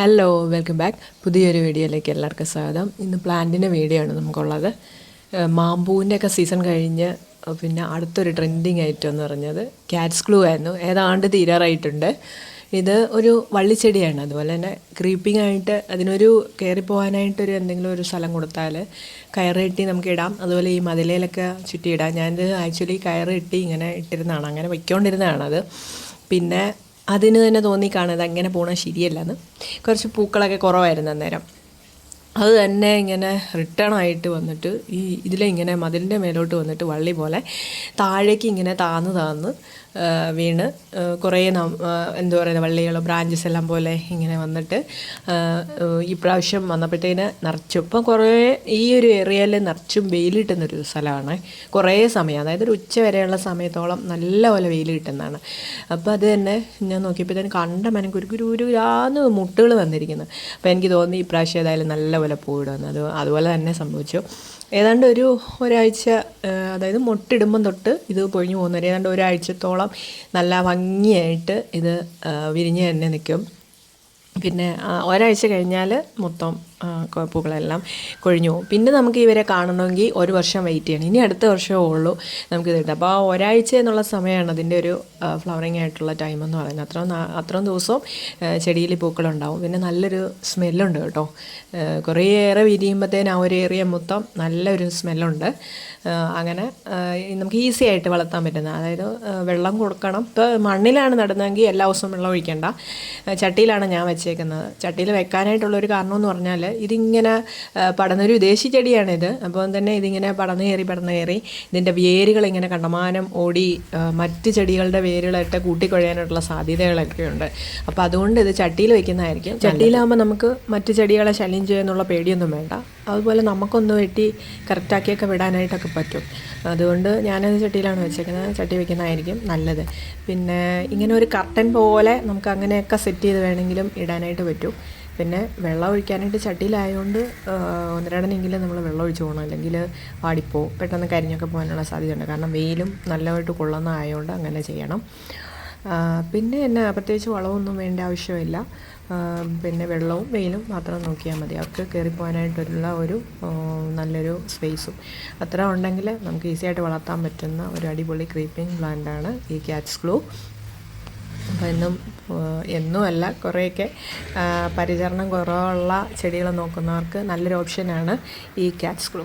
Hello welcome back. പുതിയൊരു വീഡിയോയിലേക്ക് എല്ലാവർക്കും സ്വാഗതം. ഇന്ന് പ്ലാന്റിൻ്റെ വീഡിയോ ആണ് നമുക്കുള്ളത്. മാമ്പൂവിൻ്റെയൊക്കെ സീസൺ കഴിഞ്ഞ് പിന്നെ അടുത്തൊരു ട്രെൻഡിങ് ഐറ്റം എന്ന് പറഞ്ഞത് ക്യാറ്റ്സ് ക്ലൂ ആയിരുന്നു. ഏതാണ്ട് തീരാറായിട്ടുണ്ട്. ഇത് ഒരു വള്ളിച്ചെടിയാണ്. അതുപോലെ തന്നെ ക്രീപ്പിംഗ് ആയിട്ട് അതിനൊരു കയറിപ്പോകാനായിട്ടൊരു എന്തെങ്കിലും ഒരു സ്ഥലം കൊടുത്താൽ കയറ് കെട്ടി നമുക്ക് ഇടാം. അതുപോലെ ഈ മതിലയിലൊക്കെ ചുറ്റിയിടാം. ഞാനിത് ആക്ച്വലി കയറ് കെട്ടി ഇങ്ങനെ ഇട്ടിരുന്നതാണ്, അങ്ങനെ വയ്ക്കൊണ്ടിരുന്നതാണത്. പിന്നെ അതിന് തന്നെ തോന്നിക്കാണത് അങ്ങനെ പോകണത് ശരിയല്ലെന്ന്. കുറച്ച് പൂക്കളൊക്കെ കുറവായിരുന്നു അന്നേരം. അത് തന്നെ ഇങ്ങനെ റിട്ടേൺ ആയിട്ട് വന്നിട്ട് ഇതിലെ ഇങ്ങനെ മതിലിൻ്റെ മേലോട്ട് വന്നിട്ട് വള്ളി പോലെ താഴേക്ക് ഇങ്ങനെ താന്ന് വീണ് കുറേ എന്താ പറയുക വള്ളികൾ ബ്രാഞ്ചസ് എല്ലാം പോലെ ഇങ്ങനെ വന്നിട്ട് ഇപ്രാവശ്യം വന്നപ്പോഴത്തേന് നിറച്ചും ഇപ്പം കുറേ ഈ ഒരു ഏരിയയിൽ നിറച്ചും വെയിൽ സ്ഥലമാണ്. കുറേ സമയം, അതായത് ഒരു ഉച്ച വരെയുള്ള സമയത്തോളം നല്ല പോലെ വെയിൽ കിട്ടുന്നതാണ്. അപ്പോൾ അത് തന്നെ ഞാൻ നോക്കിയപ്പോഴത്തേന് കണ്ട മനക്ക് ഒരു മുട്ടുകൾ വന്നിരിക്കുന്നത്. അപ്പോൾ എനിക്ക് തോന്നി ഇപ്രാവശ്യം ഏതായാലും നല്ല പോലെ പൂവിടുമെന്ന്. അതുപോലെ തന്നെ സംഭവിച്ചു. ഏതാണ്ട് ഒരാഴ്ച, അതായത് മൊട്ടിടുമ്പം തൊട്ട് ഇത് പൊഴിഞ്ഞു പോകുന്നവരെ ഏതാണ്ട് ഒരാഴ്ചത്തോളം നല്ല ഭംഗിയായിട്ട് ഇത് വിരിഞ്ഞ് തന്നെ നിൽക്കും. പിന്നെ ഒരാഴ്ച കഴിഞ്ഞാൽ മൊത്തം പൂക്കളെല്ലാം കൊഴിഞ്ഞു പോകും. പിന്നെ നമുക്ക് ഇവരെ കാണണമെങ്കിൽ ഒരു വർഷം വെയിറ്റ് ചെയ്യണം. ഇനി അടുത്ത വർഷമേ ഉള്ളൂ നമുക്കിത് കിട്ടും. അപ്പോൾ ഒരാഴ്ച എന്നുള്ള സമയമാണ് അതിൻ്റെ ഒരു ഫ്ലവറിങ് ആയിട്ടുള്ള ടൈം എന്ന് പറയുന്നത്. അത്രയും ദിവസവും ചെടിയിൽ പൂക്കളുണ്ടാവും. പിന്നെ നല്ലൊരു സ്മെല്ലുണ്ട് കേട്ടോ. കുറേയേറെ വിരിയുമ്പോഴത്തേന് ആ ഒരു ഏരിയ മൊത്തം നല്ലൊരു സ്മെല്ലുണ്ട്. അങ്ങനെ നമുക്ക് ഈസി ആയിട്ട് വളർത്താൻ പറ്റുന്ന, അതായത് വെള്ളം കൊടുക്കണം. ഇപ്പോൾ മണ്ണിലാണ് നടുന്നതെങ്കിൽ എല്ലാ ദിവസവും വെള്ളം ഒഴിക്കേണ്ട. ചട്ടിയിലാണ് ഞാൻ വെച്ചേക്കുന്നത്. ചട്ടിയിൽ വെക്കാനായിട്ടുള്ളൊരു കാരണം എന്ന് പറഞ്ഞാൽ ഇതിങ്ങനെ പടർന്നൊരു വിദേശി ചെടിയാണിത്. അപ്പോൾ തന്നെ ഇതിങ്ങനെ പടർന്നു കയറി ഇതിൻ്റെ വേരുകൾ ഇങ്ങനെ കണ്ടമാനം ഓടി മറ്റ് ചെടികളുടെ വേരുകളായിട്ട് കൂട്ടിക്കൊഴിയാനായിട്ടുള്ള സാധ്യതകളൊക്കെ ഉണ്ട്. അപ്പോൾ അതുകൊണ്ട് ഇത് ചട്ടിയിൽ വെക്കുന്നതായിരിക്കും. ചട്ടിയിലാകുമ്പോൾ നമുക്ക് മറ്റ് ചെടികളെ ശല്യം ചെയ്യുന്നുള്ള പേടിയൊന്നും വേണ്ട. അതുപോലെ നമുക്കൊന്ന് വെട്ടി കറക്റ്റാക്കിയൊക്കെ വിടാനായിട്ടൊക്കെ പറ്റും. അതുകൊണ്ട് ഞാനത് ചട്ടിയിലാണ് വെച്ചേക്കുന്നത്. ചട്ടി വെക്കുന്നതായിരിക്കും നല്ലത്. പിന്നെ ഇങ്ങനെ ഒരു കർട്ടൻ പോലെ നമുക്ക് അങ്ങനെയൊക്കെ സെറ്റ് ചെയ്ത് വേണമെങ്കിലും ഇടാനായിട്ട് പറ്റും. പിന്നെ വെള്ളം ഒഴിക്കാനായിട്ട് ചട്ടിയിലായതുകൊണ്ട് ഒന്നരടനെങ്കിലും നമ്മൾ വെള്ളം ഒഴിച്ച് പോകണം, അല്ലെങ്കിൽ വാടിപ്പോവും, പെട്ടെന്ന് കരിഞ്ഞൊക്കെ പോകാനുള്ള സാധ്യതയുണ്ട്. കാരണം വെയിലും നല്ലതായിട്ട് കൊള്ളുന്നതായതുകൊണ്ട് അങ്ങനെ ചെയ്യണം. പിന്നെ എന്നെ പ്രത്യേകിച്ച് വളമൊന്നും വേണ്ട ആവശ്യമില്ല. പിന്നെ വെള്ളവും വെയിലും മാത്രം നോക്കിയാൽ മതി. അവർക്ക് കയറിപ്പോകാനായിട്ടുള്ള ഒരു നല്ലൊരു സ്പേസും അത്ര ഉണ്ടെങ്കിൽ നമുക്ക് ഈസിയായിട്ട് വളർത്താൻ പറ്റുന്ന ഒരു അടിപൊളി ക്രീപ്പിംഗ് പ്ലാന്റാണ് ഈ ക്യാറ്റ്സ് ക്ലൂ. അപ്പോൾ എന്നുമല്ല, കുറേയൊക്കെ പരിചരണം കുറവുള്ള ചെടികൾ നോക്കുന്നവർക്ക് നല്ലൊരു ഓപ്ഷനാണ് ഈ ക്യാറ്റ്സ് ക്ലൂ.